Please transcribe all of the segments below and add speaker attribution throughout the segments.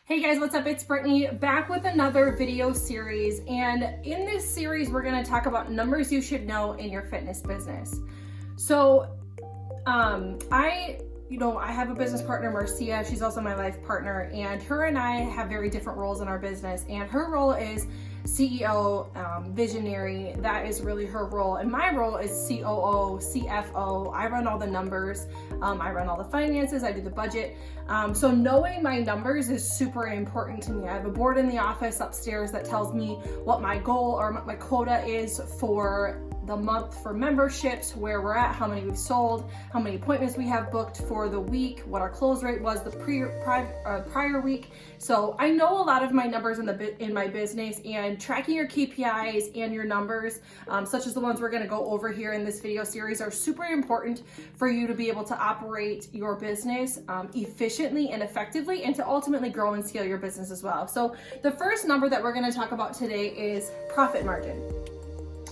Speaker 1: Hey guys, what's up? It's Brittany back with another video series, and in this series we're going to talk about numbers you should know in your fitness business. So I have a business partner, Marcia. She's also my life partner, and her and I have very different roles in our business, and her role is CEO, visionary. That is really her role, and my role is COO, CFO. I run all the numbers, I run all the finances, I do the budget. So knowing my numbers is super important to me. I have a board in the office upstairs that tells me what my goal or my quota is for the month for memberships, where we're at, how many we've sold, how many appointments we have booked for the week, what our close rate was the prior week. So I know a lot of my numbers in my business, and tracking your KPIs and your numbers, such as the ones we're going to go over here in this video series, are super important for you to be able to operate your business efficiently and effectively, and to ultimately grow and scale your business as well. So the first number that we're going to talk about today is profit margin.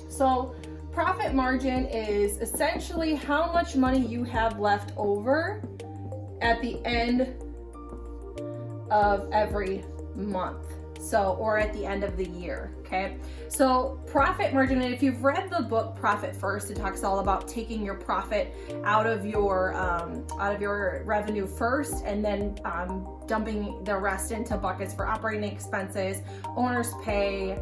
Speaker 1: So profit margin is essentially how much money you have left over at the end of every month. Or at the end of the year, okay? So profit margin, and if you've read the book Profit First, it talks all about taking your profit out of your revenue first, and then dumping the rest into buckets for operating expenses, owner's pay,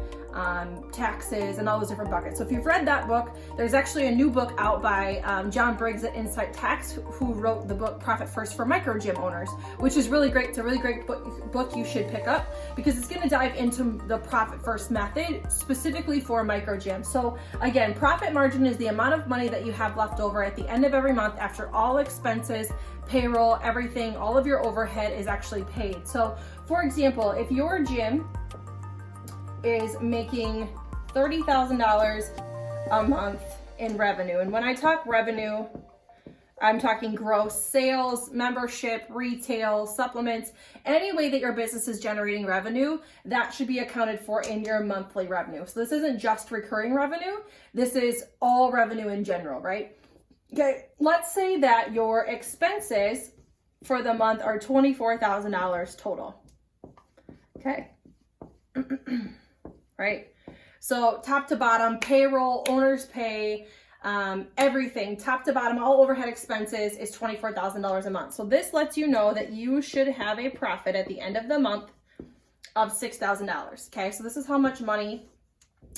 Speaker 1: taxes, and all those different buckets. So if you've read that book, there's actually a new book out by John Briggs at Insight Tax, who wrote the book Profit First for micro gym owners, which is really great. It's a really great book you should pick up, because it's going to dive into the Profit First method specifically for micro gyms. So again, profit margin is the amount of money that you have left over at the end of every month after all expenses, payroll, everything, all of your overhead is actually paid. So for example, if your gym is making $30,000 a month in revenue, and when I talk revenue, I'm talking gross sales, membership, retail, supplements, any way that your business is generating revenue, that should be accounted for in your monthly revenue. So this isn't just recurring revenue, this is all revenue in general, right? Okay, let's say that your expenses for the month are $24,000 total. Okay. Right? So top to bottom, payroll, owner's pay, everything, top to bottom, all overhead expenses is $24,000 a month. So this lets you know that you should have a profit at the end of the month of $6,000. Okay, so this is how much money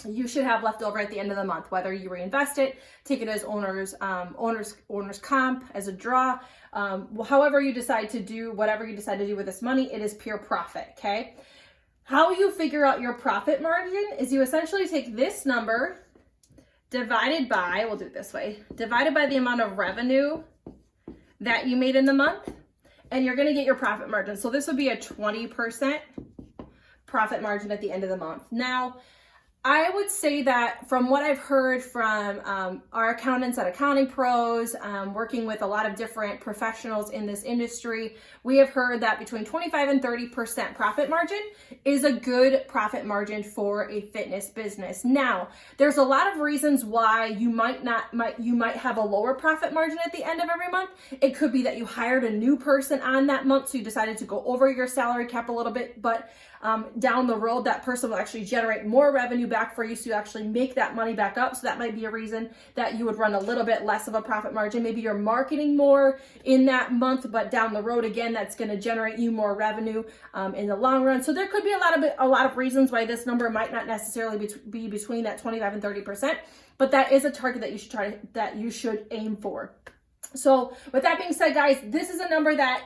Speaker 1: you should have left over at the end of the month, whether you reinvest it, take it as owner's comp, as a draw, however you decide to do, whatever you decide to do with this money, it is pure profit. Okay. How you figure out your profit margin is you essentially take this number divided by, we'll do it this way, divided by the amount of revenue that you made in the month, and you're going to get your profit margin. So this would be a 20% profit margin at the end of the month. Now, I would say that from what I've heard from our accountants at Accounting Pros, working with a lot of different professionals in this industry, we have heard that between 25 and 30% profit margin is a good profit margin for a fitness business. Now, there's a lot of reasons why you might have a lower profit margin at the end of every month. It could be that you hired a new person on that month, so you decided to go over your salary cap a little bit, but down the road, that person will actually generate more revenue back for you, so you actually make that money back up. So that might be a reason that you would run a little bit less of a profit margin. Maybe you're marketing more in that month, but down the road, again, that's going to generate you more revenue in the long run. So there could be a lot of reasons why this number might not necessarily be between that 25 and 30%, but that is a target that you should aim for. So with that being said, guys, this is a number that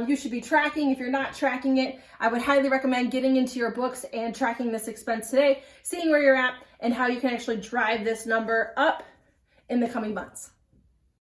Speaker 1: you should be tracking. If you're not tracking it, I would highly recommend getting into your books and tracking this expense today, seeing where you're at and how you can actually drive this number up in the coming months.